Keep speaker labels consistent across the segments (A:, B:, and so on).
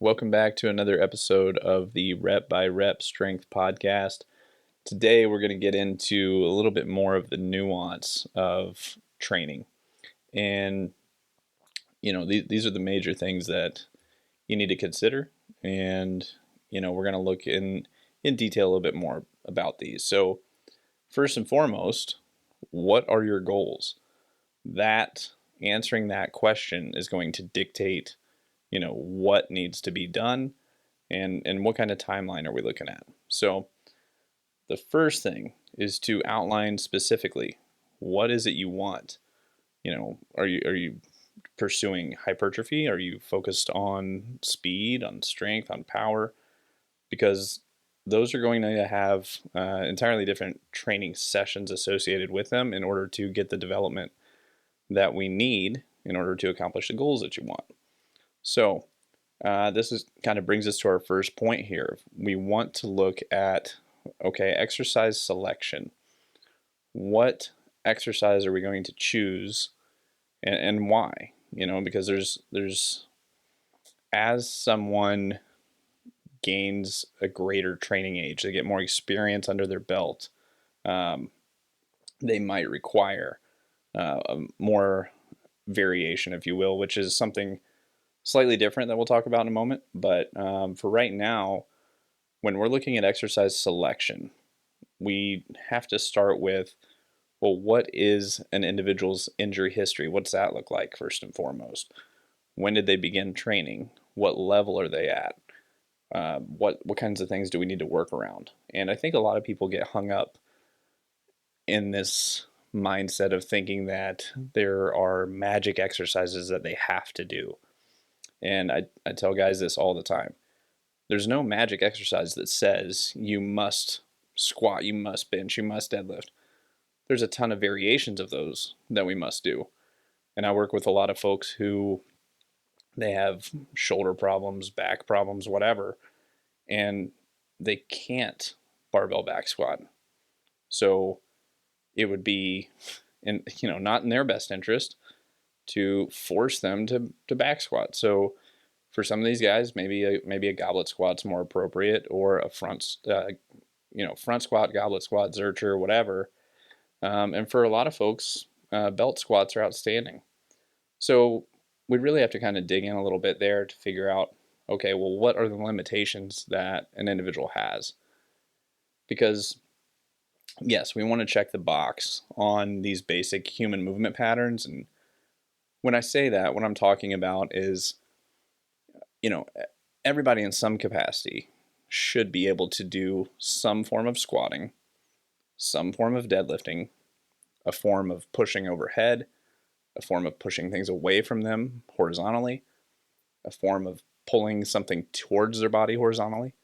A: Welcome back to another episode of the Rep by Rep Strength Podcast. Today we're going to get into a little bit more of the nuance of training. And, these are the major things that you need to consider. And, we're going to look in detail a little bit more about these. So, first and foremost, what are your goals? Answering that question is going to dictate what needs to be done and what kind of timeline are we looking at. So the first thing is to outline specifically, what is it you want? Are you pursuing hypertrophy? Are you focused on speed, on strength, on power? Because those are going to have entirely different training sessions associated with them in order to get the development that we need in order to accomplish the goals that you want. So this is kind of brings us to our first point here. We want to look at, exercise selection. What exercise are we going to choose and why? Because there's as someone gains a greater training age, they get more experience under their belt, they might require more variation, if you will, which is something slightly different that we'll talk about in a moment. But for right now, when we're looking at exercise selection, we have to start with, well, what is an individual's injury history? What's that look like, first and foremost? When did they begin training? What level are they at? What kinds of things do we need to work around? And I think a lot of people get hung up in this mindset of thinking that there are magic exercises that they have to do. And I tell guys this all the time. There's no magic exercise that says you must squat, you must bench, you must deadlift. There's a ton of variations of those that we must do. And I work with a lot of folks who they have shoulder problems, back problems, whatever, and they can't barbell back squat. So it would be not in their best interest to force them to back squat. So for some of these guys, maybe a goblet squat's more appropriate, or a front squat, goblet squat, Zercher, whatever. And for a lot of folks, belt squats are outstanding. So we really have to kind of dig in a little bit there to figure out, okay, well, what are the limitations that an individual has? Because yes, we want to check the box on these basic human movement patterns. And when I say that, what I'm talking about is, everybody in some capacity should be able to do some form of squatting, some form of deadlifting, a form of pushing overhead, a form of pushing things away from them horizontally, a form of pulling something towards their body horizontally,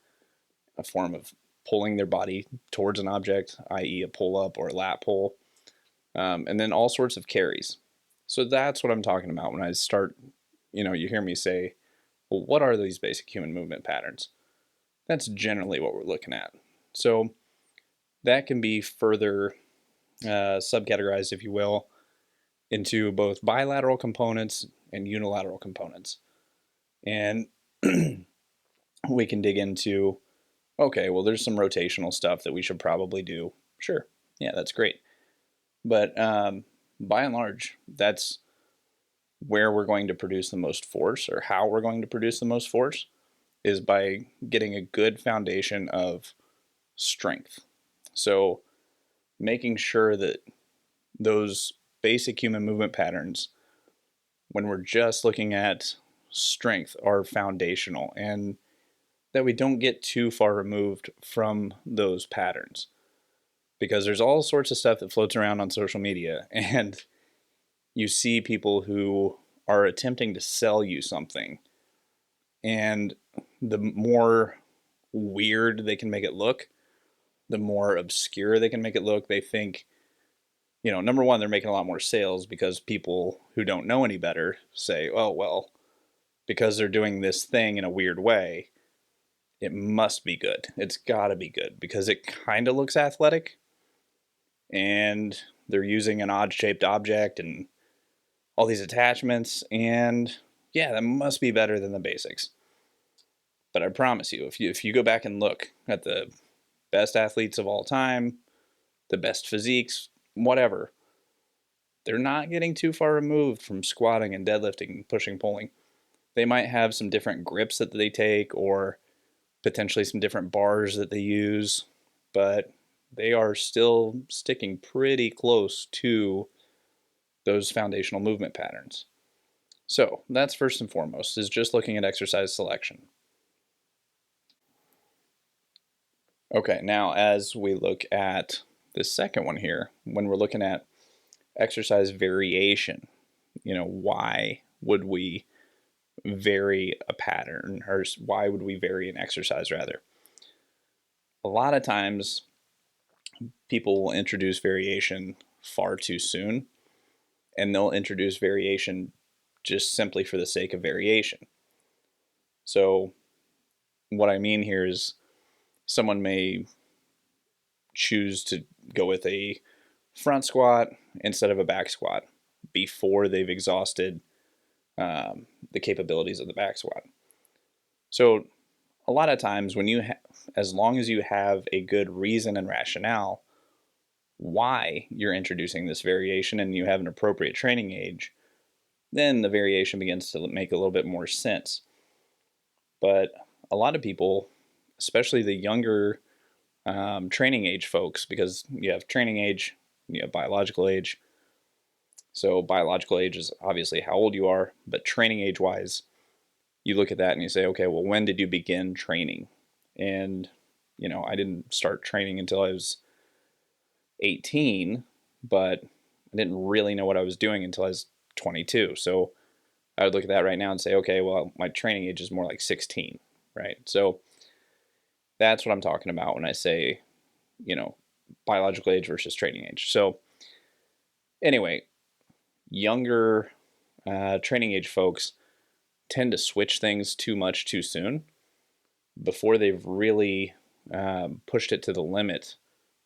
A: a form of pulling their body towards an object, i.e. a pull-up or a lat pull, and then all sorts of carries. So that's what I'm talking about when I start, you hear me say, well, what are these basic human movement patterns? That's generally what we're looking at. So that can be further subcategorized, if you will, into both bilateral components and unilateral components. And we can dig into, okay, well, there's some rotational stuff that we should probably do. Sure. Yeah, that's great. But by and large, that's where we're going to produce the most force, or how we're going to produce the most force, is by getting a good foundation of strength. So making sure that those basic human movement patterns, when we're just looking at strength, are foundational, and that we don't get too far removed from those patterns. Because there's all sorts of stuff that floats around on social media, and you see people who are attempting to sell you something, and the more weird they can make it look, the more obscure they can make it look. They think, number one, they're making a lot more sales because people who don't know any better say, oh, well, because they're doing this thing in a weird way, it must be good. It's got to be good because it kind of looks athletic, and they're using an odd-shaped object and all these attachments, and yeah, that must be better than the basics. But I promise you, if you go back and look at the best athletes of all time, the best physiques, whatever, they're not getting too far removed from squatting and deadlifting, pushing, pulling. They might have some different grips that they take, or potentially some different bars that they use, but they are still sticking pretty close to those foundational movement patterns. So that's first and foremost, is just looking at exercise selection. Okay, now as we look at the second one here, when we're looking at exercise variation, why would we vary a pattern, or why would we vary an exercise rather? A lot of times people will introduce variation far too soon, and they'll introduce variation just simply for the sake of variation. So what I mean here is someone may choose to go with a front squat instead of a back squat before they've exhausted the capabilities of the back squat. So a lot of times when as long as you have a good reason and rationale why you're introducing this variation and you have an appropriate training age, then the variation begins to make a little bit more sense. But a lot of people, especially the younger training age folks, because you have training age, you have biological age. So biological age is obviously how old you are, but training age wise, you look at that and you say, okay, well, when did you begin training? And, I didn't start training until I was 18, but I didn't really know what I was doing until I was 22. So I would look at that right now and say, okay, well, my training age is more like 16, right? So that's what I'm talking about when I say, biological age versus training age. So anyway, younger training age folks tend to switch things too much too soon before they've really pushed it to the limit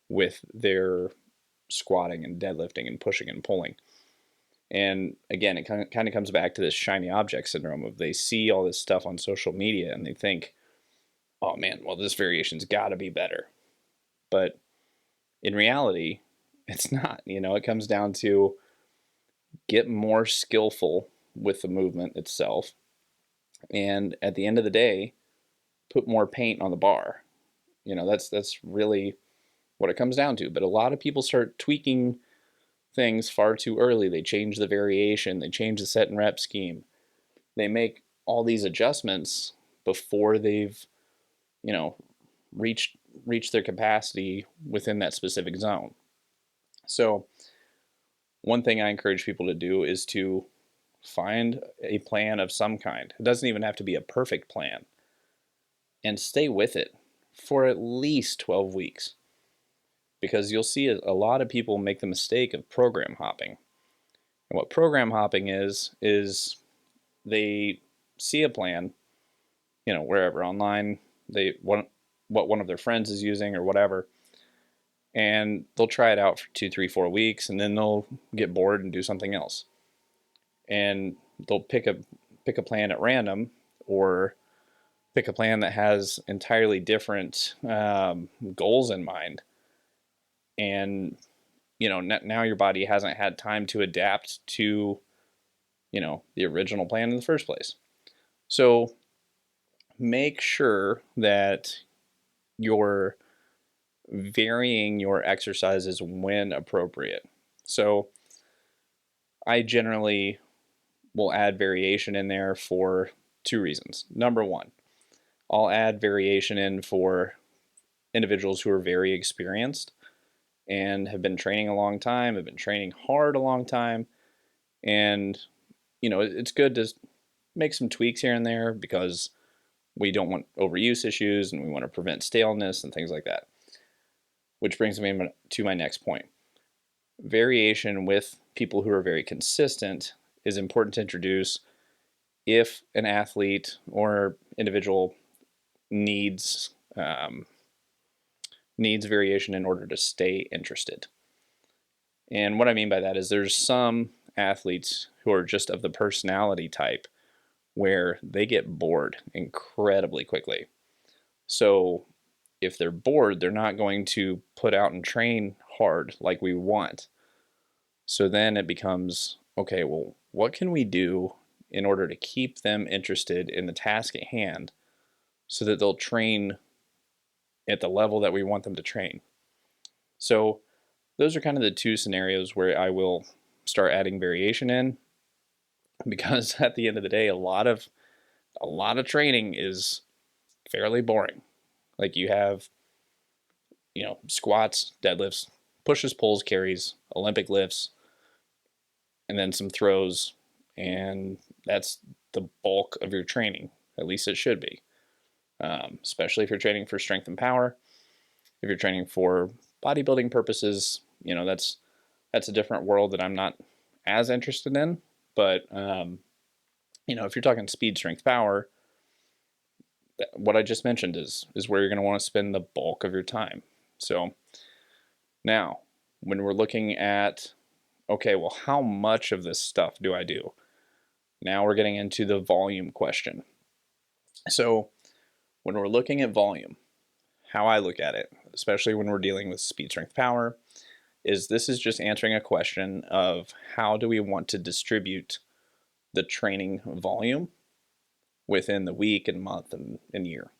A: with their squatting and deadlifting and pushing and pulling. And again, it kind of comes back to this shiny object syndrome of they see all this stuff on social media and they think, oh man, well, this variation's got to be better. But in reality, it's not. It comes down to get more skillful with the movement itself. And at the end of the day, put more paint on the bar. That's really what it comes down to. But a lot of people start tweaking things far too early. They change the variation, they change the set and rep scheme. They make all these adjustments before they've, reached their capacity within that specific zone. So one thing I encourage people to do is to find a plan of some kind. It doesn't even have to be a perfect plan. And stay with it for at least 12 weeks. Because you'll see a lot of people make the mistake of program hopping. And what program hopping is they see a plan, wherever online, what one of their friends is using or whatever, and they'll try it out for 2, 3, 4 weeks, and then they'll get bored and do something else. And they'll pick a plan at random, or pick a plan that has entirely different goals in mind. And now your body hasn't had time to adapt to the original plan in the first place. So make sure that you're varying your exercises when appropriate. So I generally will add variation in there for 2 reasons. Number one, I'll add variation in for individuals who are very experienced and have been training a long time, have been training hard a long time. And, it's good to make some tweaks here and there because we don't want overuse issues and we want to prevent staleness and things like that. Which brings me to my next point. Variation with people who are very consistent is important to introduce if an athlete or individual needs variation in order to stay interested. And what I mean by that is there's some athletes who are just of the personality type where they get bored incredibly quickly. So if they're bored, they're not going to put out and train hard like we want. So then it becomes, okay, well, what can we do in order to keep them interested in the task at hand so that they'll train at the level that we want them to train? So those are kind of the two scenarios where I will start adding variation in, because at the end of the day, a lot of training is fairly boring. Like you have, squats, deadlifts, pushes, pulls, carries, Olympic lifts, and then some throws, and that's the bulk of your training. At least it should be, especially if you're training for strength and power. If you're training for bodybuilding purposes, that's a different world that I'm not as interested in. But if you're talking speed, strength, power, what I just mentioned is where you're going to want to spend the bulk of your time. So now, when we're looking at, okay, well, how much of this stuff do I do? Now we're getting into the volume question. So when we're looking at volume, how I look at it, especially when we're dealing with speed, strength, power, is this is just answering a question of how do we want to distribute the training volume within the week and month and year.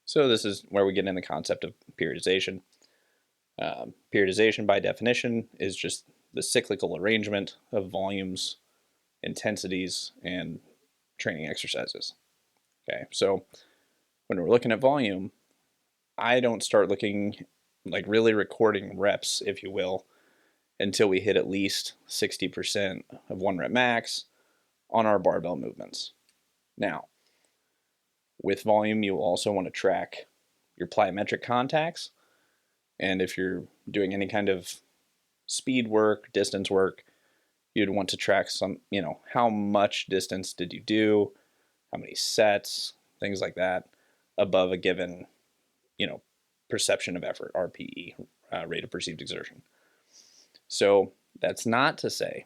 A: So this is where we get in the concept of periodization. Periodization, by definition, is just the cyclical arrangement of volumes, intensities, and training exercises. Okay, so when we're looking at volume, I don't start looking, like really recording reps, if you will, until we hit at least 60% of 1 rep max on our barbell movements. Now, with volume, you also want to track your plyometric contacts. And if you're doing any kind of speed work, distance work, you'd want to track some, how much distance did you do, how many sets, things like that, above a given, perception of effort, RPE, rate of perceived exertion. So that's not to say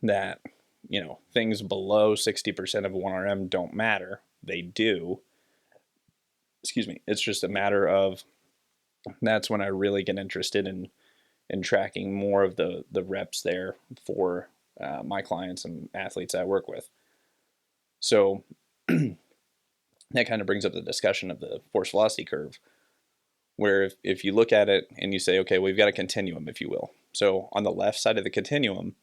A: that, things below 60% of 1RM don't matter. They do. Excuse me. It's just a matter of, that's when I really get interested in tracking more of the reps there for my clients and athletes I work with. So that kind of brings up the discussion of the force velocity curve, where if you look at it and you say, okay, we've got a continuum, if you will. So on the left side of the continuum,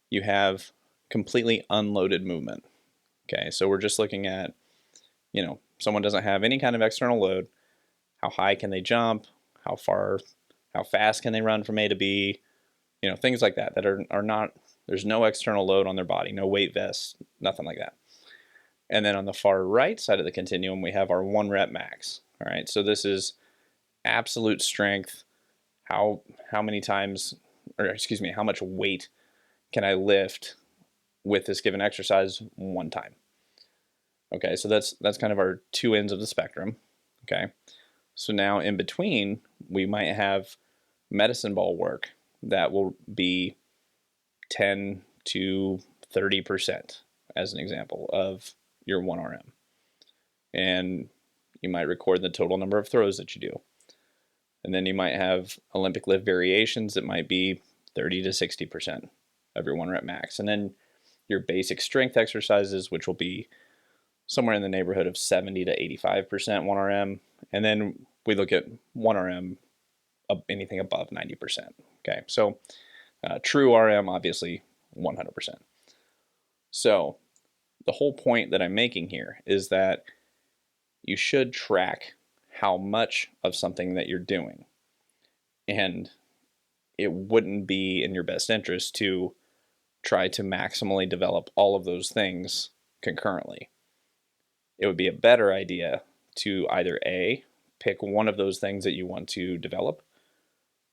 A: you have completely unloaded movement. Okay, so we're just looking at, someone doesn't have any kind of external load. How high can they jump? How fast can they run from A to B? Things like that are not, there's no external load on their body, no weight vests, nothing like that. And then on the far right side of the continuum, we have our 1 rep max. All right, so this is absolute strength. How many times, how much weight can I lift with this given exercise one time? Okay, so that's kind of our two ends of the spectrum. Okay, so now in between, we might have medicine ball work that will be 10 to 30% as an example of your 1RM. And you might record the total number of throws that you do. And then you might have Olympic lift variations that might be 30 to 60% of your 1 rep max. And then your basic strength exercises, which will be somewhere in the neighborhood of 70 to 85% 1RM. And then we look at 1RM, anything above 90%. Okay, so true RM, obviously 100%. So the whole point that I'm making here is that you should track how much of something that you're doing. And it wouldn't be in your best interest to try to maximally develop all of those things concurrently. It would be a better idea to either A, pick one of those things that you want to develop,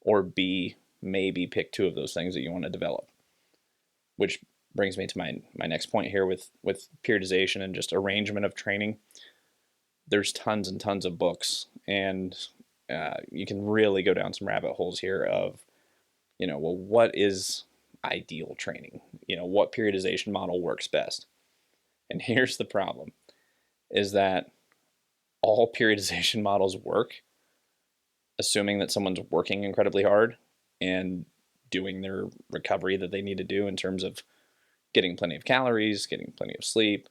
A: or B, maybe pick two of those things that you want to develop. Which brings me to my next point here with periodization and just arrangement of training. There's tons and tons of books, and you can really go down some rabbit holes here of, well, what is ideal training? What periodization model works best? And here's the problem, is that all periodization models work assuming that someone's working incredibly hard and doing their recovery that they need to do in terms of getting plenty of calories, getting plenty of sleep,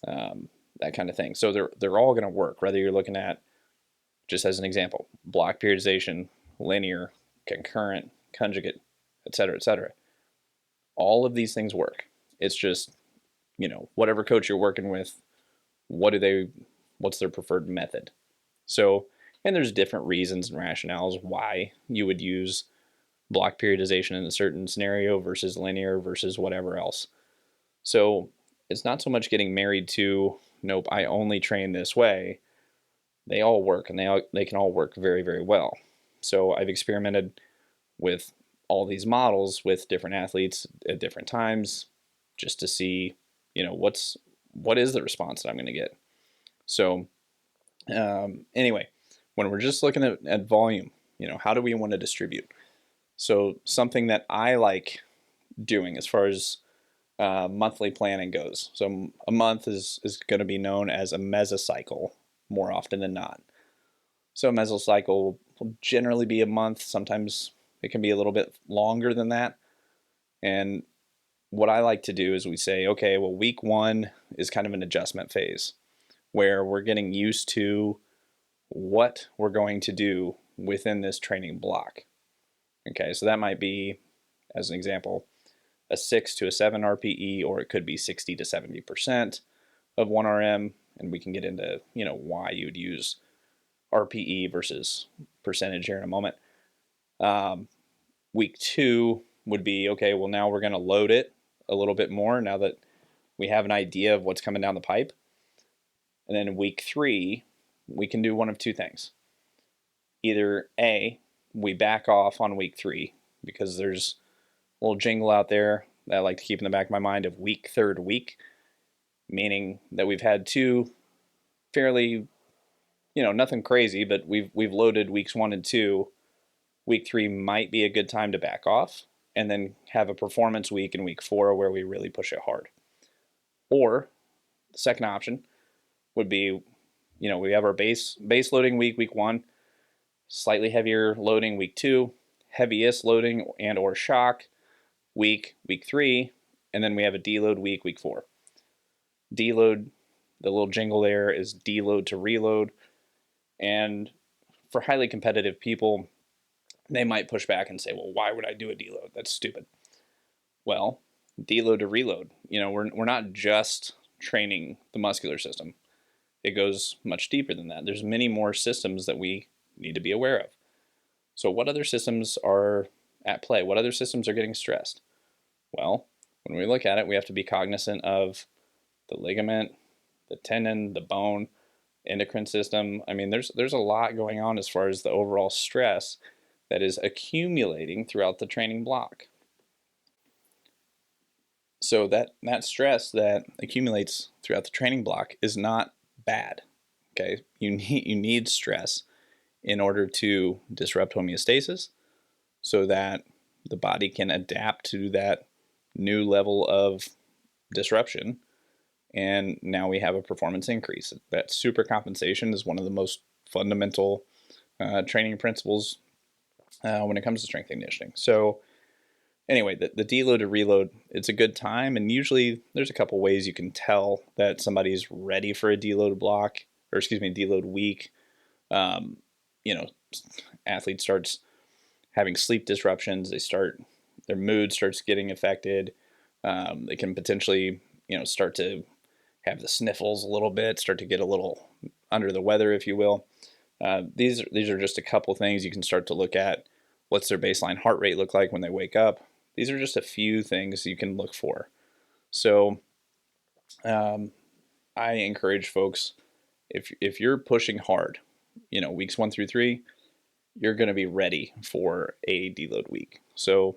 A: that kind of thing. So they're all going to work, whether you're looking at, just as an example, block periodization, linear, concurrent, conjugate, et cetera, et cetera. All of these things work. It's just, whatever coach you're working with, what's their preferred method? So, and there's different reasons and rationales why you would use block periodization in a certain scenario versus linear versus whatever else. So it's not so much getting married to, nope, I only train this way. They all work, and they can all work very, very well. So I've experimented with all these models with different athletes at different times, just to see, what is the response that I'm going to get. So anyway, when we're just looking at volume, how do we want to distribute? So something that I like doing as far as monthly planning goes. So a month is going to be known as a mesocycle more often than not. So a mesocycle will generally be a month. Sometimes it can be a little bit longer than that. And what I like to do is we say, okay, well, week 1 is kind of an adjustment phase where we're getting used to what we're going to do within this training block. Okay, so that might be, as an example, a 6 to a 7 RPE, or it could be 60 to 70% of 1RM, and we can get into, why you'd use RPE versus percentage here in a moment. Week 2 would be, okay, well, now we're going to load it a little bit more now that we have an idea of what's coming down the pipe. And then week 3, we can do one of two things. Either A, we back off on week 3 because there's a little jingle out there that I like to keep in the back of my mind of week, third week, meaning that we've had 2 fairly, nothing crazy, but we've loaded weeks 1 and 2. Week 3 might be a good time to back off and then have a performance week in week 4 where we really push it hard. Or the second option would be, we have our base loading week 1, slightly heavier loading week 2, heaviest loading and or shock week 3, and then we have a deload week 4. Deload, the little jingle there is deload to reload. And for highly competitive people, they might push back and say, well, why would I do a deload? That's stupid. Well, deload to reload. We're not just training the muscular system. It goes much deeper than that. There's many more systems that we need to be aware of. So what other systems are at play? What other systems are getting stressed? Well, when we look at it, we have to be cognizant of the ligament, the tendon, the bone, endocrine system. I mean, there's a lot going on as far as the overall stress that is accumulating throughout the training block. So that stress that accumulates throughout the training block is not bad. Okay, you need stress in order to disrupt homeostasis so that the body can adapt to that new level of disruption, and now we have a performance increase. That supercompensation is one of the most fundamental training principles when it comes to strength and conditioning. So anyway, the deload to reload, it's a good time, and usually there's a couple ways you can tell that somebody's ready for a deload block, or deload week. Athlete starts having sleep disruptions. Their mood starts getting affected. They can potentially, start to have the sniffles a little bit, start to get a little under the weather, if you will. These are just a couple things you can start to look at. What's their baseline heart rate look like when they wake up? These are just a few things you can look for. So I encourage folks, if you're pushing hard, weeks 1 through 3, you're going to be ready for a deload week. So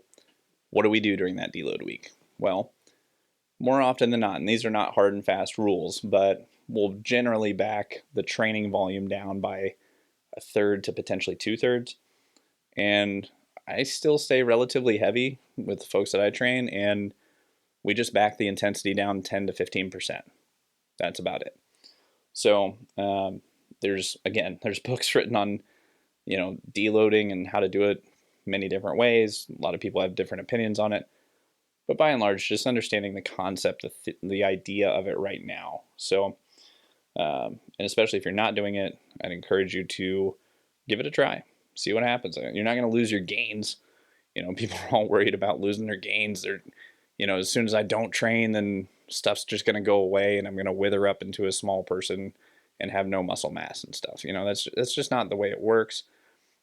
A: what do we do during that deload week? Well, more often than not, and these are not hard and fast rules, but we'll generally back the training volume down by a third to potentially 2/3. And I still stay relatively heavy with the folks that I train, and we just back the intensity down 10 to 15%. That's about it. So there's books written on, deloading and how to do it many different ways. A lot of people have different opinions on it. But by and large, just understanding the concept, the idea of it right now. So, and especially if you're not doing it, I'd encourage you to give it a try. See what happens. You're not going to lose your gains. People are all worried about losing their gains. They're, as soon as I don't train, then stuff's just going to go away and I'm going to wither up into a small person and have no muscle mass and stuff. That's just not the way it works.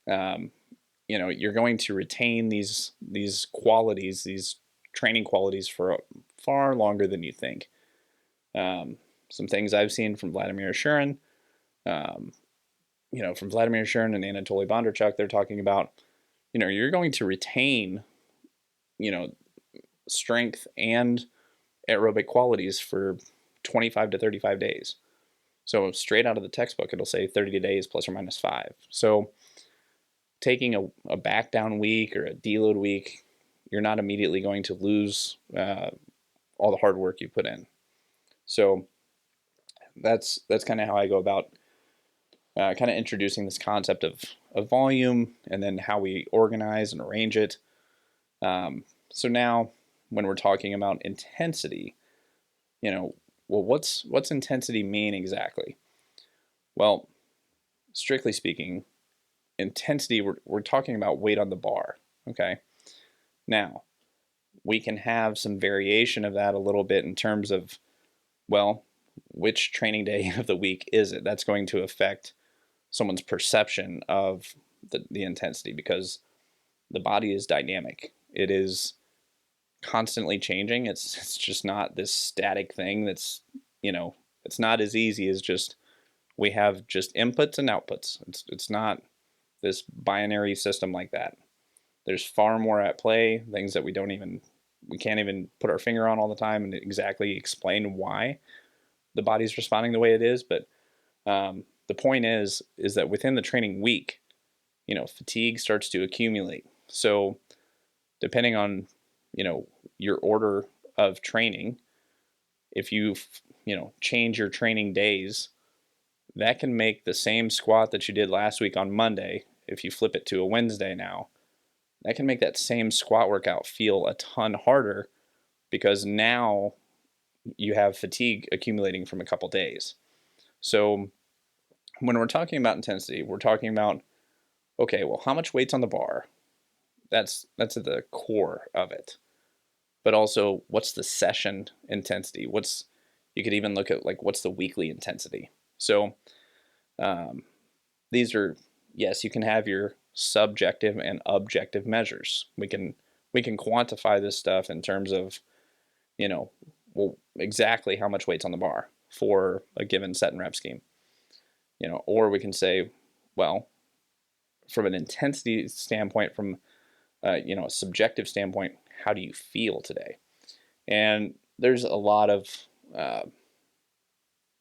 A: You're going to retain these qualities, these training qualities for far longer than you think. Some things I've seen from Vladimir Shurin, and Anatoly Bondarchuk, they're talking about, you're going to retain, strength and aerobic qualities for 25 to 35 days. So straight out of the textbook, it'll say 30 days plus or minus 5. So taking a back down week or a deload week, you're not immediately going to lose all the hard work you put in. So that's kind of how I go about kind of introducing this concept of volume and then how we organize and arrange it. So now when we're talking about intensity, what's intensity mean exactly? Well, strictly speaking, intensity, we're talking about weight on the bar, okay? Now, we can have some variation of that a little bit in terms of, well, which training day of the week is it? That's going to affect someone's perception of the intensity, because the body is dynamic. It is constantly changing. It's just not this static thing that's, it's not as easy as just, we have just inputs and outputs. It's not this binary system like that. There's far more at play, things that we can't even put our finger on all the time and exactly explain why the body's responding the way it is. But the point is that within the training week, fatigue starts to accumulate. So depending on, your order of training, if you, change your training days, that can make the same squat that you did last week on Monday, if you flip it to a Wednesday now, that can make that same squat workout feel a ton harder, because now you have fatigue accumulating from a couple days. So when we're talking about intensity, we're talking about, okay, well, how much weight's on the bar? That's at the core of it. But also, what's the session intensity? You could even look at what's the weekly intensity. So these are, yes, you can have your subjective and objective measures. We can quantify this stuff in terms of, exactly how much weight's on the bar for a given set and rep scheme. Or we can say, well, from an intensity standpoint, from a subjective standpoint, how do you feel today? And there's a lot of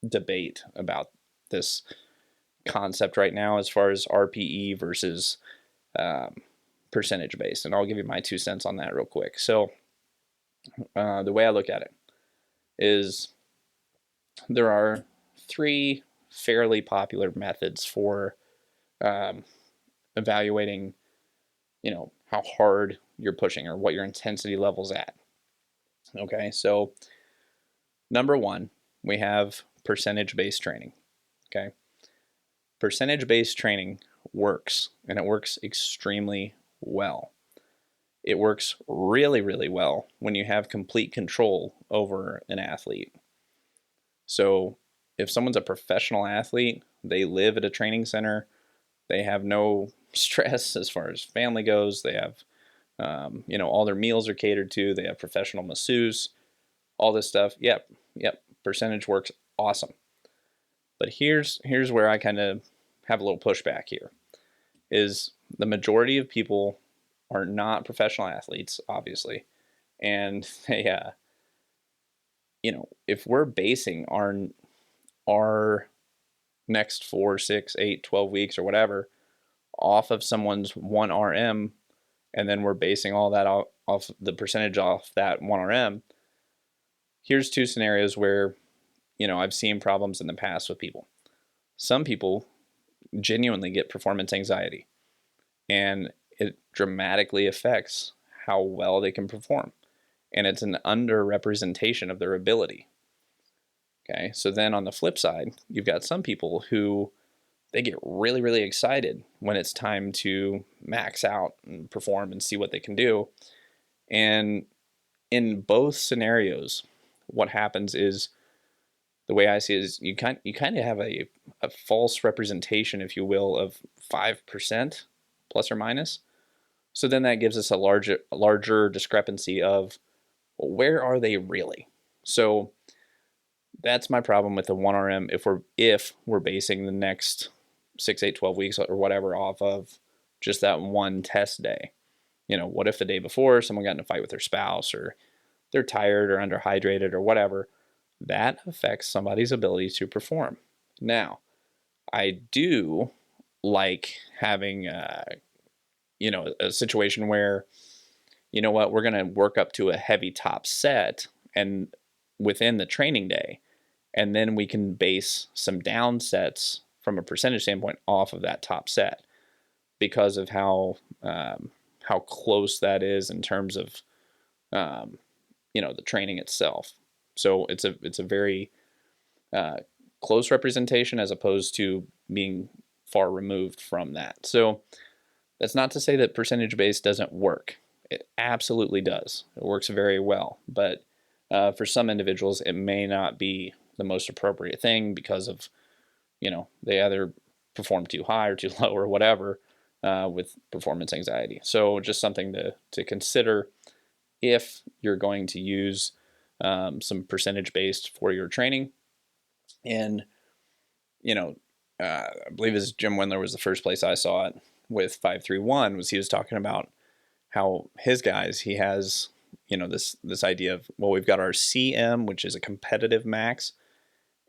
A: debate about this concept right now as far as RPE versus percentage based, and I'll give you my 2 cents on that real quick. So the way I look at it is there are 3 fairly popular methods for evaluating, how hard you're pushing or what your intensity level's at. Okay, so number 1, we have percentage-based training. Okay, percentage-based training works, and it works extremely well. It works really, really well when you have complete control over an athlete. So if someone's a professional athlete, they live at a training center, they have no stress as far as family goes, they have, all their meals are catered to, they have professional masseuse, all this stuff. Yep, percentage works awesome. But here's where I kind of have a little pushback here, is the majority of people are not professional athletes, obviously. And they, if we're basing our next 4, 6, 8, 12 weeks or whatever off of someone's 1 RM, and then we're basing all that off the percentage off that 1 RM, here's 2 scenarios where I've seen problems in the past with people. Some people genuinely get performance anxiety, and it dramatically affects how well they can perform. And it's an underrepresentation of their ability. Okay, so then on the flip side, you've got some people who they get really, really excited when it's time to max out and perform and see what they can do. And in both scenarios, what happens is, the way I see it is, you kind of have a false representation, if you will, of 5% plus or minus. So then that gives us a larger discrepancy of, well, where are they really? So that's my problem with the 1RM if we're basing the next 6, 8, 12 weeks or whatever off of just that one test day. What if the day before someone got in a fight with their spouse, or they're tired or underhydrated or whatever? That affects somebody's ability to perform. Now, I do like having a situation where, we're going to work up to a heavy top set and within the training day, and then we can base some down sets from a percentage standpoint off of that top set, because of how close that is in terms of the training itself. So it's a very close representation, as opposed to being far removed from that. So that's not to say that percentage based doesn't work. It absolutely does. It works very well. But for some individuals, it may not be the most appropriate thing because of, they either perform too high or too low or whatever with performance anxiety. So just something to consider if you're going to use some percentage based for your training. And, I believe as Jim Wendler was the first place I saw it with 531, was he was talking about how his guys, he has, this idea of, well, we've got our CM, which is a competitive max,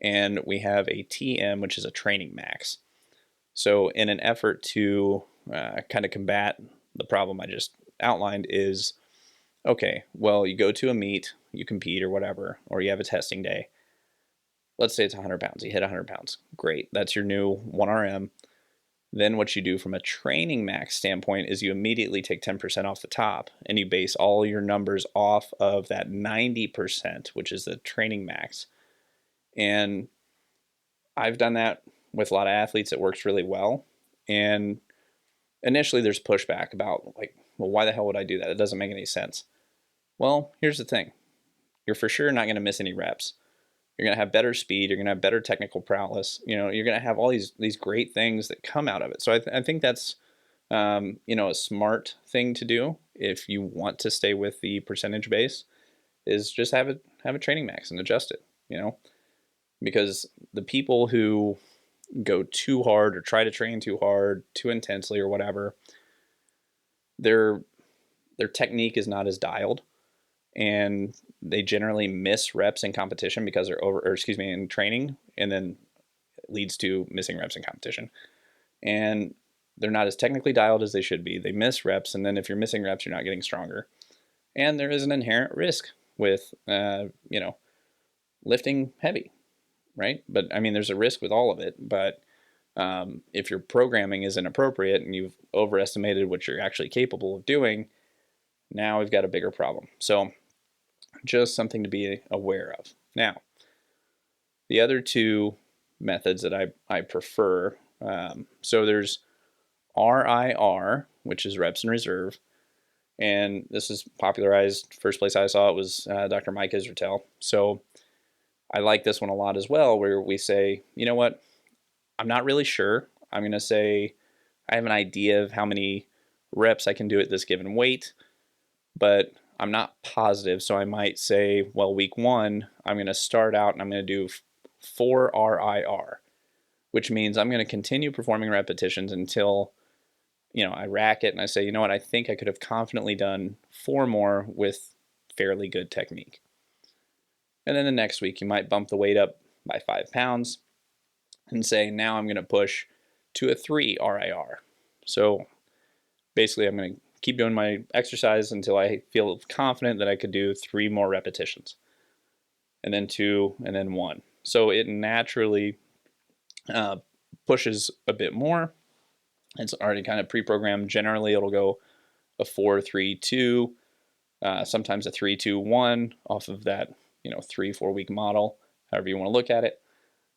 A: and we have a TM, which is a training max. So in an effort to kind of combat the problem I just outlined is, okay, well, you go to a meet, you compete or whatever, or you have a testing day. Let's say it's 100 pounds. You hit 100 pounds. Great. That's your new 1RM. Then what you do from a training max standpoint is you immediately take 10% off the top, and you base all your numbers off of that 90%, which is the training max. And I've done that with a lot of athletes. It works really well. And initially there's pushback about, like, well, why the hell would I do that? It doesn't make any sense. Well, here's the thing. You're for sure not going to miss any reps. You're going to have better speed. You're going to have better technical prowess. You're going to have all these great things that come out of it. So I think that's, a smart thing to do if you want to stay with the percentage base, is just have a training max and adjust it, because the people who go too hard or try to train too hard, too intensely or whatever, their technique is not as dialed, and they generally miss reps in competition because they're in training, and then it leads to missing reps in competition. And they're not as technically dialed as they should be. They miss reps, and then if you're missing reps, you're not getting stronger. And there is an inherent risk with, lifting heavy, right? But I mean, there's a risk with all of it. But if your programming is inappropriate and you've overestimated what you're actually capable of doing, now we've got a bigger problem. So just something to be aware of. Now, the other two methods that I prefer, so there's RIR, which is reps in reserve, and this is popularized, first place I saw it was Dr. Mike Israetel. So I like this one a lot as well, where we say, you know what, I'm not really sure. I'm going to say I have an idea of how many reps I can do at this given weight, but I'm not positive. So I might say, well, week 1, I'm going to start out and I'm going to do 4 RIR, which means I'm going to continue performing repetitions until, I rack it and I say, you know what, I think I could have confidently done 4 more with fairly good technique. And then the next week, you might bump the weight up by 5 pounds and say, now I'm going to push to a 3 RIR. So basically, I'm going to keep doing my exercise until I feel confident that I could do 3 more repetitions. And then 2, and then 1. So it naturally pushes a bit more. It's already kind of pre-programmed. Generally, it'll go a 4-3-2, sometimes a 3-2-1 off of that 3-4 week model, however you want to look at it.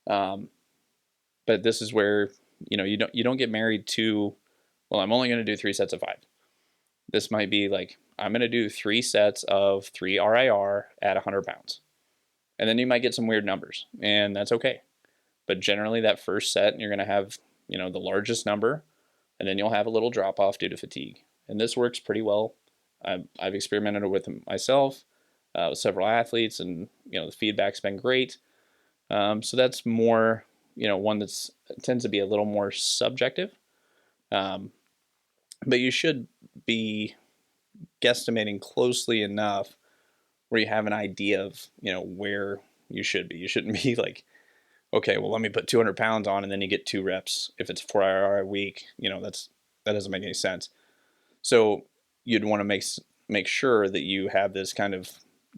A: But this is where you don't get married to, well, I'm only going to do 3 sets of 5. This might be like, I'm going to do 3 sets of 3 RIR at 100 pounds. And then you might get some weird numbers, and that's okay. But generally that first set, you're going to have, the largest number, and then you'll have a little drop off due to fatigue. And this works pretty well. I've experimented with it myself, with several athletes, and, the feedback's been great. So that's more, one that's tends to be a little more subjective. But you should be guesstimating closely enough where you have an idea of, where you should be. You shouldn't be like, okay, well, let me put 200 pounds on and then you get 2 reps. If it's 4 IR a week, that doesn't make any sense. So you'd want to make sure that you have this kind of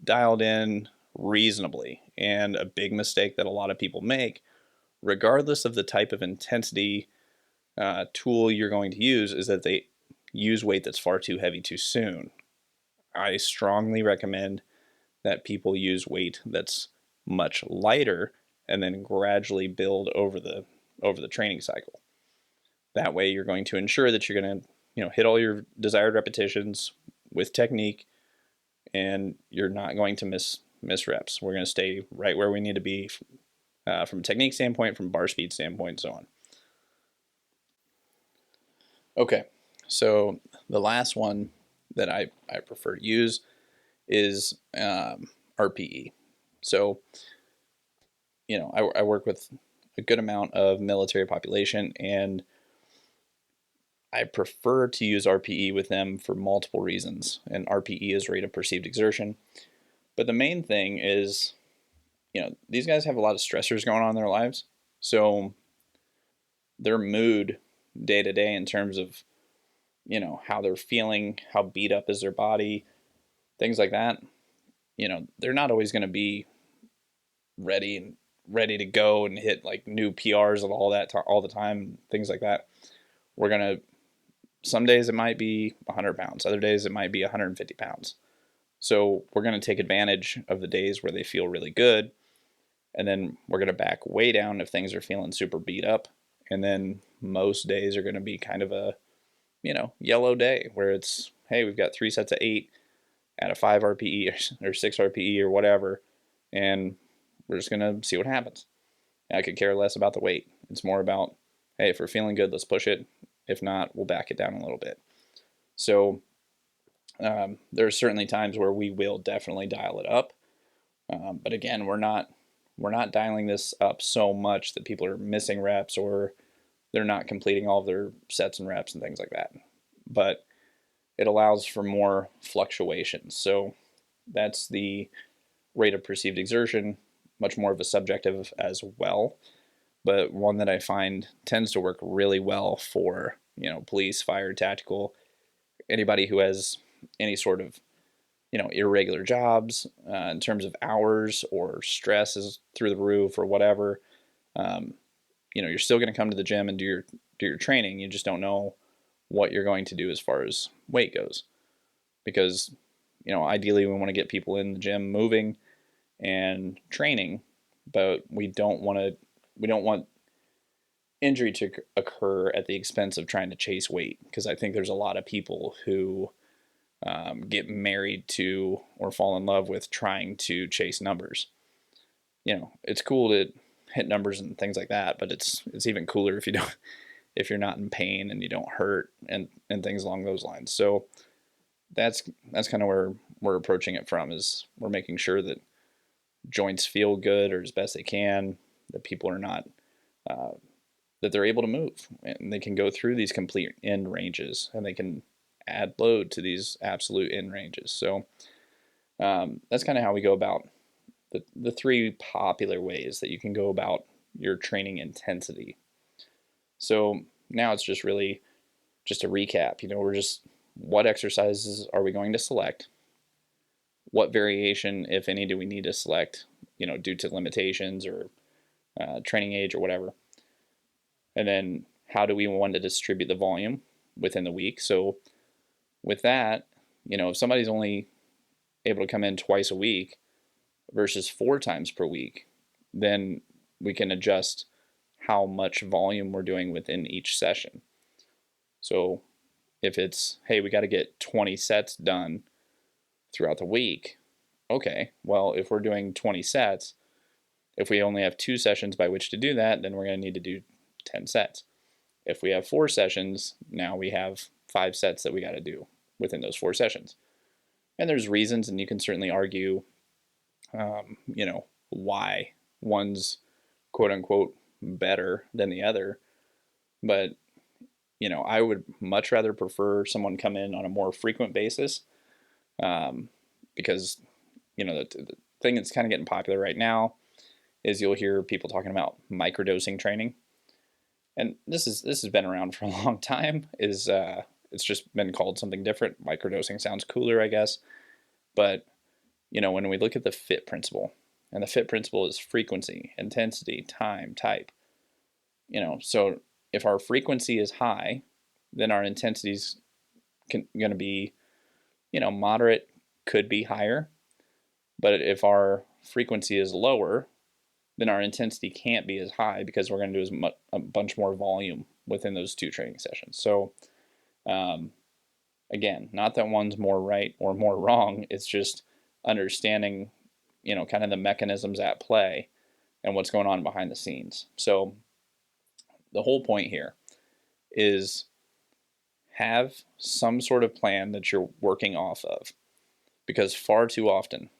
A: dialed in reasonably. And a big mistake that a lot of people make, regardless of the type of intensity tool you're going to use, is that they use weight that's far too heavy too soon. I strongly recommend that people use weight that's much lighter and then gradually build over the training cycle. That way you're going to ensure that you're going to hit all your desired repetitions with technique, and you're not going to miss reps. We're going to stay right where we need to be from a technique standpoint, from bar speed standpoint, and so on. Okay, so the last one that I prefer to use is RPE. So, I work with a good amount of military population, and I prefer to use RPE with them for multiple reasons. And RPE is rate of perceived exertion. But the main thing is, these guys have a lot of stressors going on in their lives. So their mood day to day in terms of, how they're feeling, how beat up is their body, things like that, they're not always going to be ready to go and hit like new PRs and all that all the time, things like that. Some days it might be 100 pounds, other days it might be 150 pounds. So we're going to take advantage of the days where they feel really good, and then we're going to back way down if things are feeling super beat up. And then most days are going to be kind of a, yellow day where it's, hey, we've got 3 sets of 8 at a 5 RPE or 6 RPE or whatever, and we're just going to see what happens. And I could care less about the weight. It's more about, hey, if we're feeling good, let's push it. If not, we'll back it down a little bit. So there's certainly times where we will definitely dial it up. But again, we're not dialing this up so much that people are missing reps or they're not completing all of their sets and reps and things like that. But it allows for more fluctuations. So that's the rate of perceived exertion, much more of a subjective as well, but one that I find tends to work really well for, police, fire, tactical, anybody who has any sort of, irregular jobs in terms of hours, or stress is through the roof or whatever. You're still going to come to the gym and do your training. You just don't know what you're going to do as far as weight goes, because, ideally we want to get people in the gym moving and training, but we don't want injury to occur at the expense of trying to chase weight, because I think there's a lot of people who get married to or fall in love with trying to chase numbers. It's cool to hit numbers and things like that, but it's even cooler if you're not in pain and you don't hurt and things along those lines. So that's kind of where we're approaching it from, is we're making sure that joints feel good or as best they can, that people are not that they're able to move and they can go through these complete end ranges, and they can add load to these absolute end ranges. So that's kind of how we go about the 3 popular ways that you can go about your training intensity. So now it's just really just a recap. What exercises are we going to select? What variation, if any, do we need to select, due to limitations or training age or whatever. And then how do we want to distribute the volume within the week? So with that, if somebody's only able to come in twice a week versus 4 times per week, then we can adjust how much volume we're doing within each session. So if it's, hey, we got to get 20 sets done throughout the week, okay, well, if we're doing 20 sets, if we only have 2 sessions by which to do that, then we're going to need to do 10 sets. If we have 4 sessions, now we have 5 sets that we got to do within those 4 sessions. And there's reasons, and you can certainly argue, why one's quote unquote better than the other. But, I would much rather prefer someone come in on a more frequent basis, because, the thing that's kind of getting popular right now is you'll hear people talking about microdosing training. And this has been around for a long time. It's just been called something different. Microdosing sounds cooler, I guess. But, when we look at the FIT principle, and the FIT principle is frequency, intensity, time, type. So if our frequency is high, then our intensity is going to be, moderate, could be higher. But if our frequency is lower, then our intensity can't be as high because we're going to do a bunch more volume within those 2 training sessions. So, again, not that one's more right or more wrong. It's just understanding, kind of the mechanisms at play and what's going on behind the scenes. So the whole point here is have some sort of plan that you're working off of, because far too often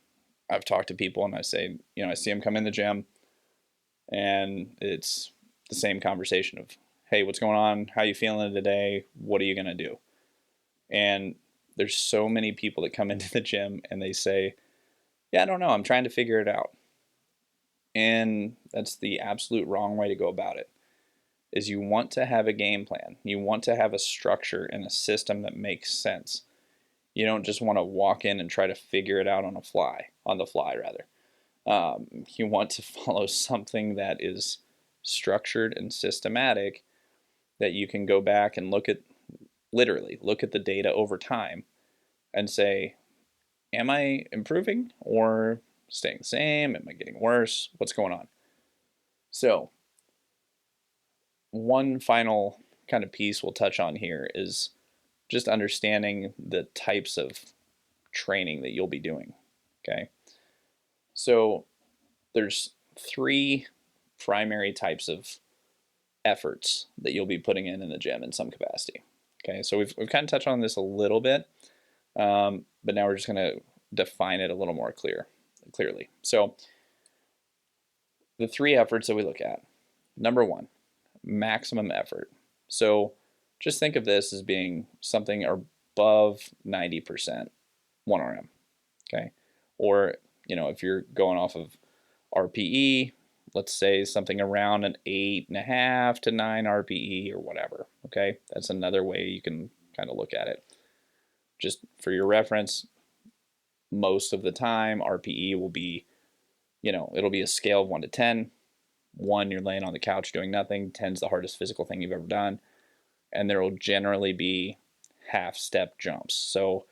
A: I've talked to people and I say, I see them come in the gym and it's the same conversation of, hey, what's going on? How you feeling today? What are you going to do? And there's so many people that come into the gym and they say, yeah, I don't know, I'm trying to figure it out. And that's the absolute wrong way to go about it. Is you want to have a game plan. You want to have a structure and a system that makes sense. You don't just want to walk in and try to figure it out on the fly. You want to follow something that is structured and systematic, that you can go back and look at the data over time and say, am I improving or staying the same? Am I getting worse? What's going on? So one final kind of piece we'll touch on here is just understanding the types of training that you'll be doing. Okay. So there's 3 primary types of efforts that you'll be putting in the gym in some capacity. Okay. So we've kind of touched on this a little bit, but now we're just going to define it a little more clearly. So the 3 efforts that we look at. Number 1, maximum effort. So just think of this as being something above 90% 1RM. Okay. Or, if you're going off of RPE, let's say something around an 8.5 to 9 RPE or whatever. Okay. That's another way you can kind of look at it. Just for your reference, most of the time RPE will be, it'll be a scale of 1 to 10. 1, you're laying on the couch doing nothing. 10's the hardest physical thing you've ever done. And there will generally be half step jumps. So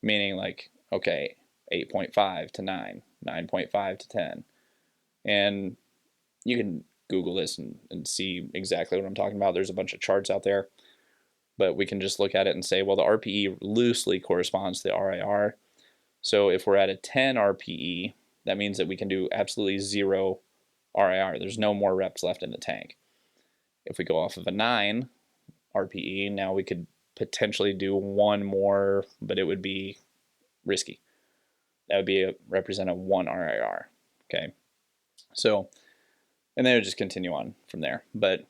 A: meaning like, okay, 8.5 to 9, 9.5 to 10. And you can Google this and see exactly what I'm talking about. There's a bunch of charts out there. But we can just look at it and say, well, the RPE loosely corresponds to the RIR. So if we're at a 10 RPE, that means that we can do absolutely 0 RIR. There's no more reps left in the tank. If we go off of a 9 RPE, now we could potentially do 1 more, but it would be risky. That would represent a 1 RIR. Okay. So, and then it would just continue on from there. But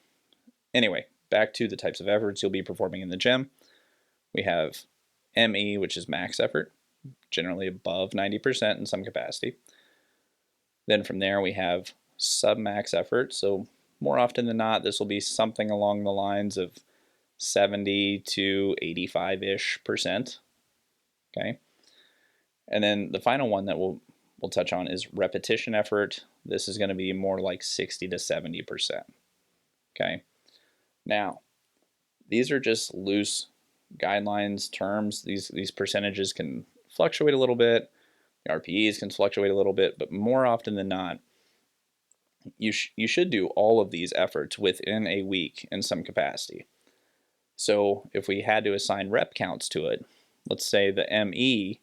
A: anyway, back to the types of efforts you'll be performing in the gym. We have ME, which is max effort, generally above 90% in some capacity. Then from there we have sub-max effort. So more often than not, this will be something along the lines of 70 to 85-ish%. Okay. And then the final one that we'll we'll touch on is repetition effort. This is going to be more like 60 to 70%. Okay. Now, these are just loose guidelines, terms. These percentages can fluctuate a little bit. The RPEs can fluctuate a little bit, but more often than not, you should do all of these efforts within a week in some capacity. So if we had to assign rep counts to it, let's say the ME,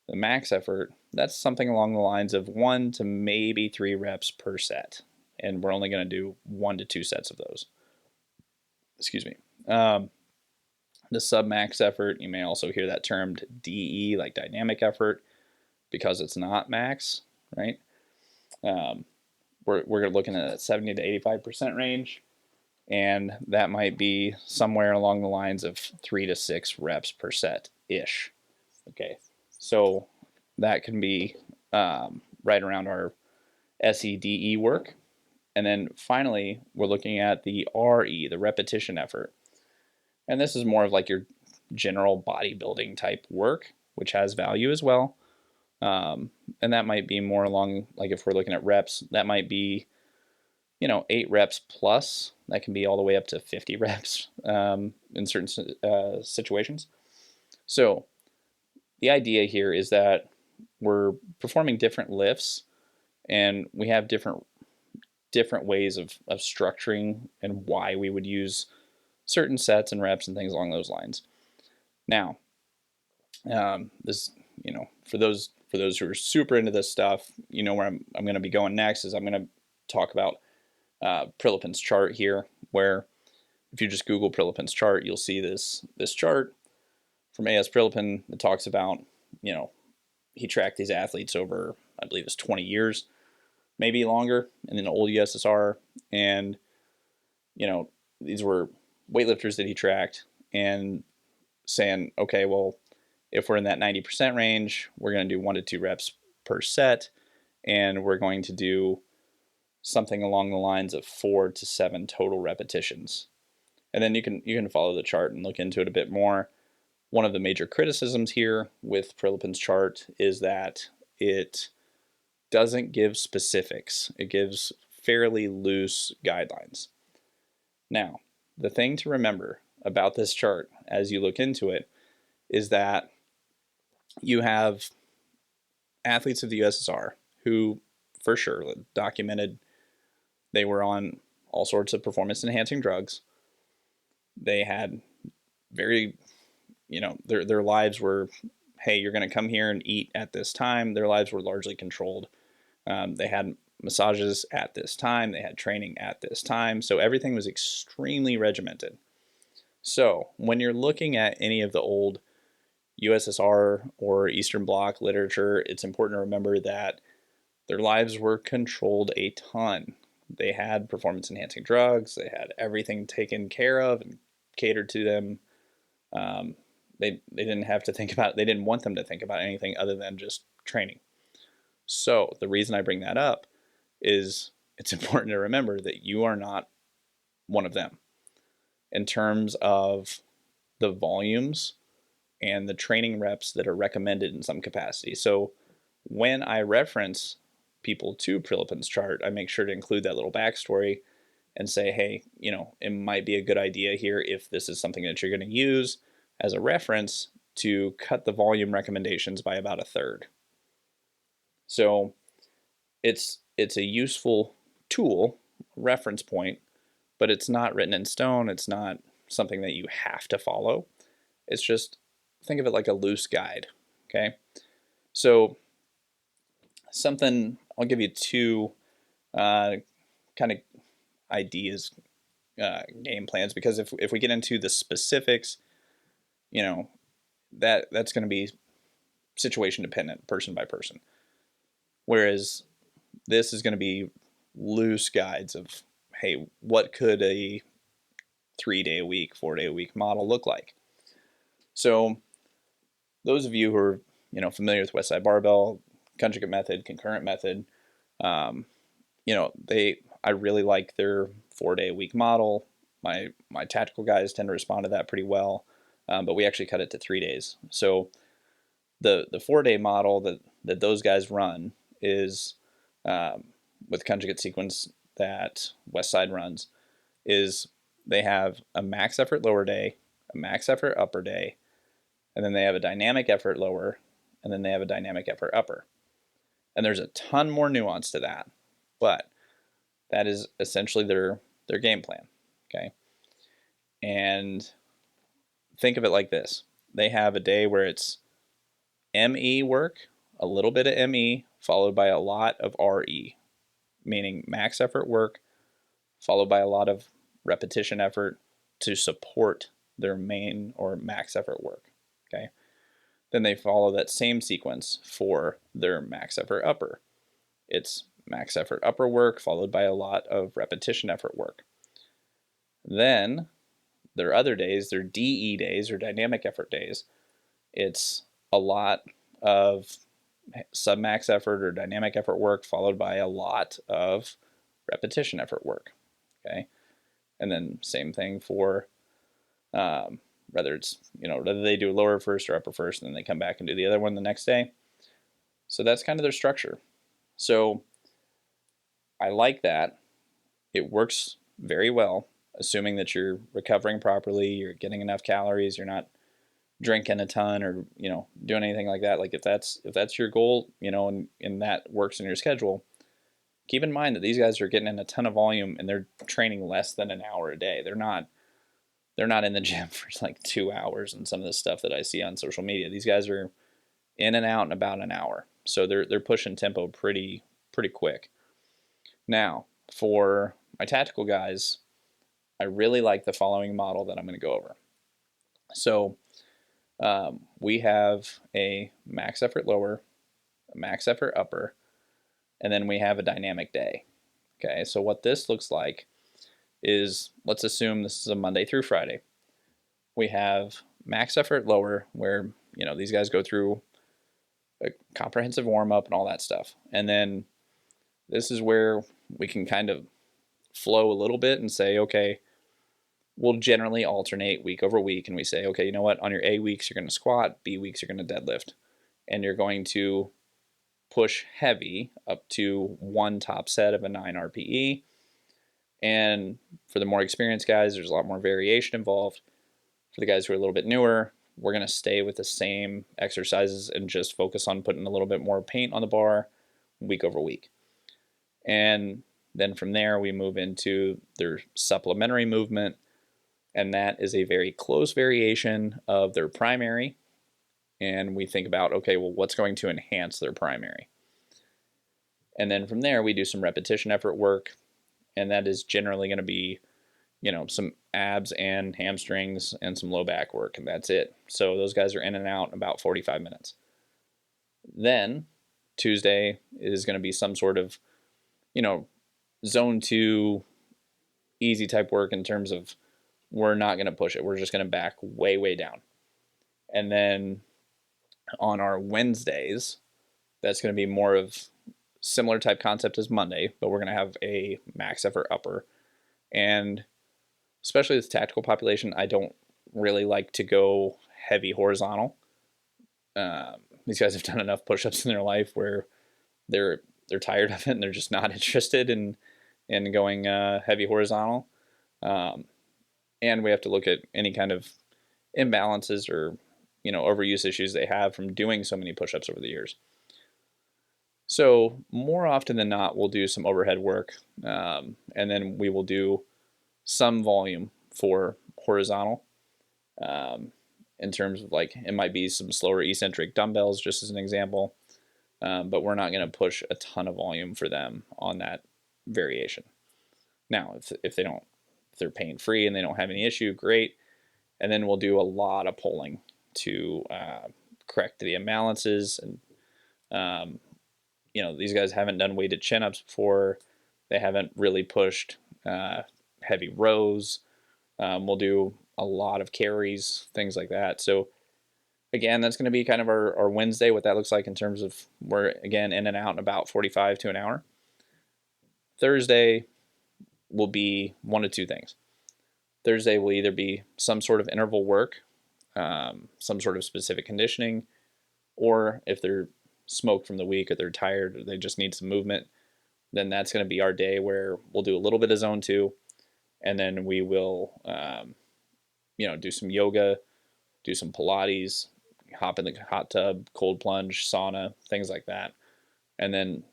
A: the max effort, that's something along the lines of 1 to maybe 3 reps per set. And we're only going to do 1 to 2 sets of those. Excuse me. The sub-max effort, you may also hear that termed DE, like dynamic effort, because it's not max, right? We're looking at a 70 to 85% range, and that might be somewhere along the lines of 3 to 6 reps per set-ish. Okay, so that can be right around our SEDE work. And then finally, we're looking at the RE, the repetition effort. And this is more of like your general bodybuilding type work, which has value as well. And that might be more along, like if we're looking at reps, that might be, 8 reps plus. That can be all the way up to 50 reps in certain situations. So the idea here is that we're performing different lifts, and we have different ways of structuring and why we would use certain sets and reps and things along those lines. Now, this, for those who are super into this stuff, where I'm going to be going next is I'm going to talk about Prilepin's chart here, where if you just Google Prilepin's chart, you'll see this chart from A.S. Prilepin that talks about, he tracked these athletes over, I believe it's 20 years, maybe longer, in the old USSR, and, these were weightlifters that he tracked, and saying, okay, well, if we're in that 90% range, we're going to do 1 to 2 reps per set, and we're going to do something along the lines of 4 to 7 total repetitions. And then you can follow the chart and look into it a bit more. One of the major criticisms here with Prilepin's chart is that it doesn't give specifics. It gives fairly loose guidelines. Now, the thing to remember about this chart as you look into it is that you have athletes of the USSR who, for sure, documented they were on all sorts of performance-enhancing drugs. They had very, their lives were, hey, you're going to come here and eat at this time. Their lives were largely controlled. They had massages at this time. They had training at this time. So everything was extremely regimented. So when you're looking at any of the old USSR or Eastern Bloc literature, it's important to remember that their lives were controlled a ton. They had performance-enhancing drugs. They had everything taken care of and catered to them. They didn't have to think about, they didn't want them to think about anything other than just training. So the reason I bring that up is it's important to remember that you are not one of them in terms of the volumes and the training reps that are recommended in some capacity. So when I reference people to Prilepin's chart, I make sure to include that little backstory and say, hey, it might be a good idea here, if this is something that you're going to use as a reference, to cut the volume recommendations by about 1/3. So it's a useful tool, reference point, but it's not written in stone. It's not something that you have to follow. It's just, think of it like a loose guide, okay? So I'll give you 2 kind of ideas, game plans, because if we get into the specifics, that's going to be situation dependent, person by person. Whereas this is going to be loose guides of, hey, what could a 3-day-a-week, 4-day-a-week model look like? So those of you who are, familiar with Westside Barbell, conjugate method, concurrent method, I really like their 4-day-a-week model. My tactical guys tend to respond to that pretty well, but we actually cut it to 3 days. So the 4-day model that those guys run is with conjugate sequence that Westside runs is they have a max effort lower day, a max effort upper day, and then they have a dynamic effort lower, and then they have a dynamic effort upper. And there's a ton more nuance to that, but that is essentially their game plan, okay? And think of it like this. They have a day where it's ME work, a little bit of ME, followed by a lot of RE, meaning max effort work, followed by a lot of repetition effort to support their main or max effort work, okay? Then they follow that same sequence for their max effort upper. It's max effort upper work followed by a lot of repetition effort work. Then their other days, their DE days or dynamic effort days, it's a lot of submax effort or dynamic effort work followed by a lot of repetition effort work, okay? And then same thing for whether it's, whether they do lower first or upper first, and then they come back and do the other one the next day. So that's kind of their structure. So I like that. It works very well, assuming that you're recovering properly, you're getting enough calories, you're not drinking a ton or, doing anything like that. Like if that's your goal, and that works in your schedule, keep in mind that these guys are getting in a ton of volume and they're training less than an hour a day. They're not in the gym for like 2 hours and some of the stuff that I see on social media. These guys are in and out in about an hour. So they're pushing tempo pretty quick. Now, for my tactical guys, I really like the following model that I'm going to go over. So we have a max effort lower, a max effort upper, and then we have a dynamic day. Okay, so what this looks like is, let's assume this is a Monday through Friday. We have max effort lower where, these guys go through a comprehensive warm-up and all that stuff. And then this is where we can kind of flow a little bit and say, okay, we'll generally alternate week over week. And we say, okay, you know what? On your A weeks, you're going to squat. B weeks, you're going to deadlift. And you're going to push heavy up to one top set of a 9 RPE. And for the more experienced guys, there's a lot more variation involved. For the guys who are a little bit newer, we're going to stay with the same exercises and just focus on putting a little bit more paint on the bar week over week. And then from there, we move into their supplementary movement, and that is a very close variation of their primary. And we think about, okay, well, what's going to enhance their primary? And then from there, we do some repetition effort work, and that is generally going to be, some abs and hamstrings and some low back work, and that's it. So those guys are in and out in about 45 minutes. Then Tuesday is going to be some sort of, zone 2 easy type work in terms of we're not going to push it. We're just going to back way, way down. And then on our Wednesdays, that's going to be more of similar type concept as Monday, but we're going to have a max effort upper. And especially with tactical population, I don't really like to go heavy horizontal. These guys have done enough push-ups in their life where they're tired of it and they're just not interested in going heavy horizontal. And we have to look at any kind of imbalances or overuse issues they have from doing so many push-ups over the years. So more often than not, we'll do some overhead work, and then we will do some volume for horizontal, in terms of like, it might be some slower eccentric dumbbells, just as an example, but we're not going to push a ton of volume for them on that variation. Now, if they're pain free and they don't have any issue, great. And then we'll do a lot of pulling to correct the imbalances. And these guys haven't done weighted chin-ups before. They haven't really pushed heavy rows. We'll do a lot of carries, things like that. So again, that's going to be kind of our Wednesday, what that looks like in terms of we're, again, in and out in about 45 to an hour. Thursday will be one of two things. Thursday will either be some sort of interval work, some sort of specific conditioning, or if they're smoke from the week, or they're tired, or they just need some movement, then that's going to be our day where we'll do a little bit of zone 2, and then we will, do some yoga, do some Pilates, hop in the hot tub, cold plunge, sauna, things like that, and then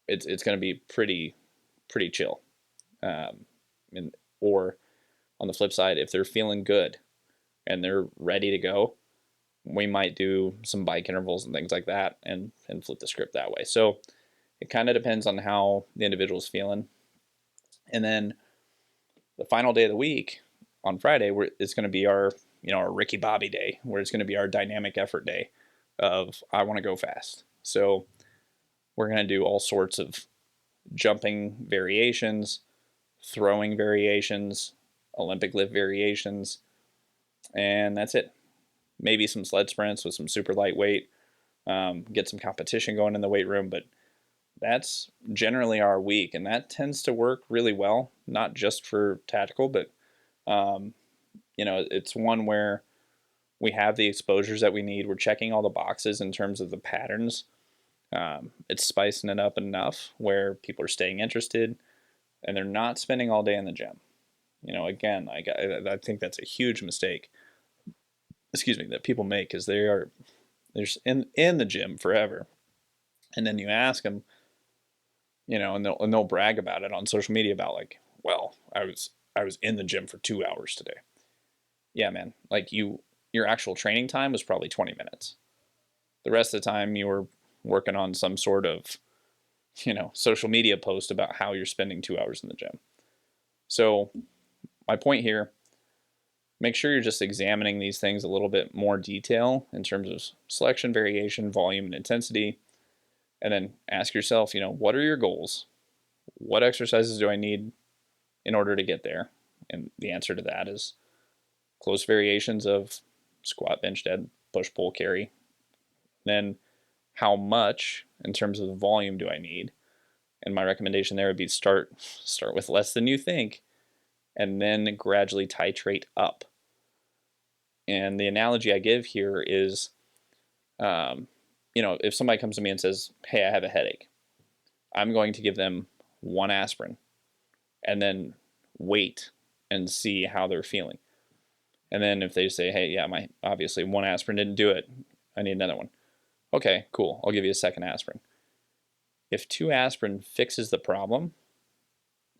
A: it's going to be pretty chill. Or on the flip side, if they're feeling good and they're ready to go, we might do some bike intervals and things like that, and flip the script that way. So it kind of depends on how the individual's feeling. And then the final day of the week on Friday, it's going to be our Ricky Bobby day, where it's going to be our dynamic effort day of I want to go fast. So we're going to do all sorts of jumping variations, throwing variations, Olympic lift variations, and that's it. Maybe some sled sprints with some super lightweight, get some competition going in the weight room, but that's generally our week, and that tends to work really well, not just for tactical, but it's one where we have the exposures that we need. We're checking all the boxes in terms of the patterns. It's spicing it up enough where people are staying interested, and they're not spending all day in the gym. Again, I think that's a huge mistake, that people make, is they're in the gym forever, and then you ask them, and they'll brag about it on social media about like, well, I was in the gym for 2 hours today. Yeah, man, like your actual training time was probably 20 minutes. The rest of the time you were working on some sort of, social media post about how you're spending 2 hours in the gym. So my point here, make sure you're just examining these things a little bit more detail in terms of selection, variation, volume, and intensity. And then ask yourself, what are your goals? What exercises do I need in order to get there? And the answer to that is close variations of squat, bench, dead, push, pull, carry. Then how much in terms of the volume do I need? And my recommendation there would be start with less than you think, and then gradually titrate up. And the analogy I give here is, if somebody comes to me and says, hey, I have a headache, I'm going to give them 1 aspirin and then wait and see how they're feeling. And then if they say, hey, yeah, obviously 1 aspirin didn't do it, I need another one. Okay, cool, I'll give you a second aspirin. If 2 aspirin fixes the problem,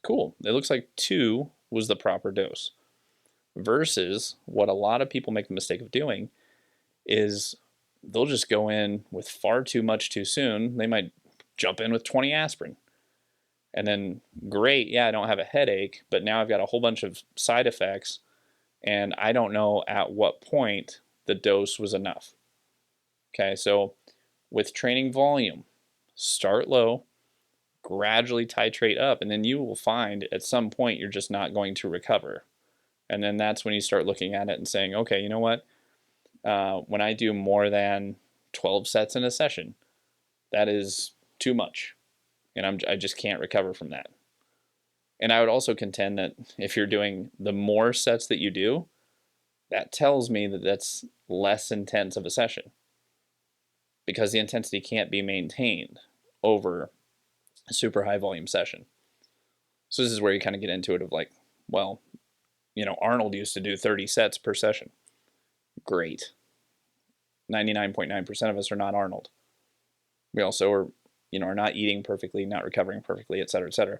A: cool. It looks like 2 was the proper dose. Versus what a lot of people make the mistake of doing is they'll just go in with far too much too soon. They might jump in with 20 aspirin. And then, great, yeah, I don't have a headache, but now I've got a whole bunch of side effects, and I don't know at what point the dose was enough. Okay, so with training volume, start low, gradually titrate up, and then you will find at some point you're just not going to recover. And then that's when you start looking at it and saying, okay, you know what? When I do more than 12 sets in a session, that is too much. And I just can't recover from that. And I would also contend that if you're doing the more sets that you do, that tells me that that's less intense of a session, because the intensity can't be maintained over a super high volume session. So this is where you kind of get into it of like, well, Arnold used to do 30 sets per session. Great. 99.9% of us are not Arnold. We also are not eating perfectly, not recovering perfectly, et cetera, et cetera.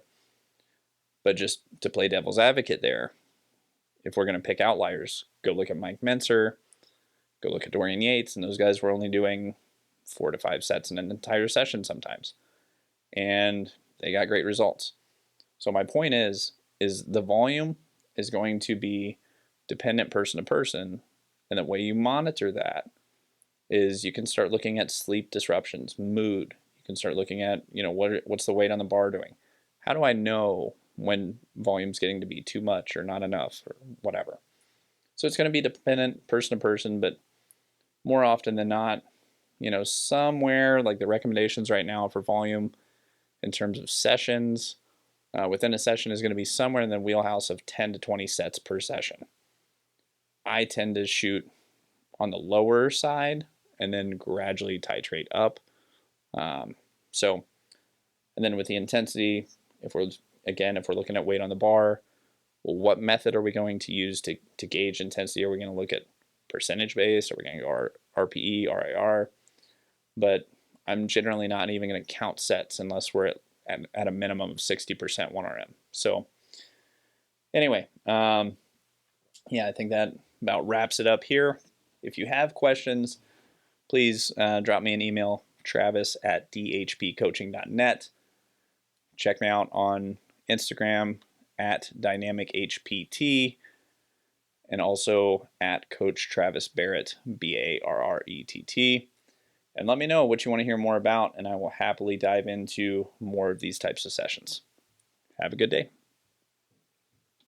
A: But just to play devil's advocate there, if we're going to pick outliers, go look at Mike Mentzer, go look at Dorian Yates, and those guys were only doing 4 to 5 sets in an entire session sometimes. And they got great results. So my point is the volume is going to be dependent person to person, and the way you monitor that is you can start looking at sleep disruptions, mood. You can start looking at, what's the weight on the bar doing? How do I know when volume's getting to be too much or not enough or whatever? So it's going to be dependent person to person, but more often than not, somewhere like the recommendations right now for volume in terms of sessions within a session is going to be somewhere in the wheelhouse of 10 to 20 sets per session. I tend to shoot on the lower side and then gradually titrate up So, and then with the intensity, if we're looking at weight on the bar, well, what method are we going to use to gauge intensity? Are we going to look at percentage based? Are we going to go RPE, RIR? But I'm generally not even going to count sets unless we're at a minimum of 60% 1RM. So anyway, yeah, I think that about wraps it up here. If you have questions, please drop me an email, travis@dhpcoaching.net. Check me out on Instagram @dynamichpt and also @Coach Travis Barrett, BARRETT. And let me know what you want to hear more about, and I will happily dive into more of these types of sessions. Have a good day.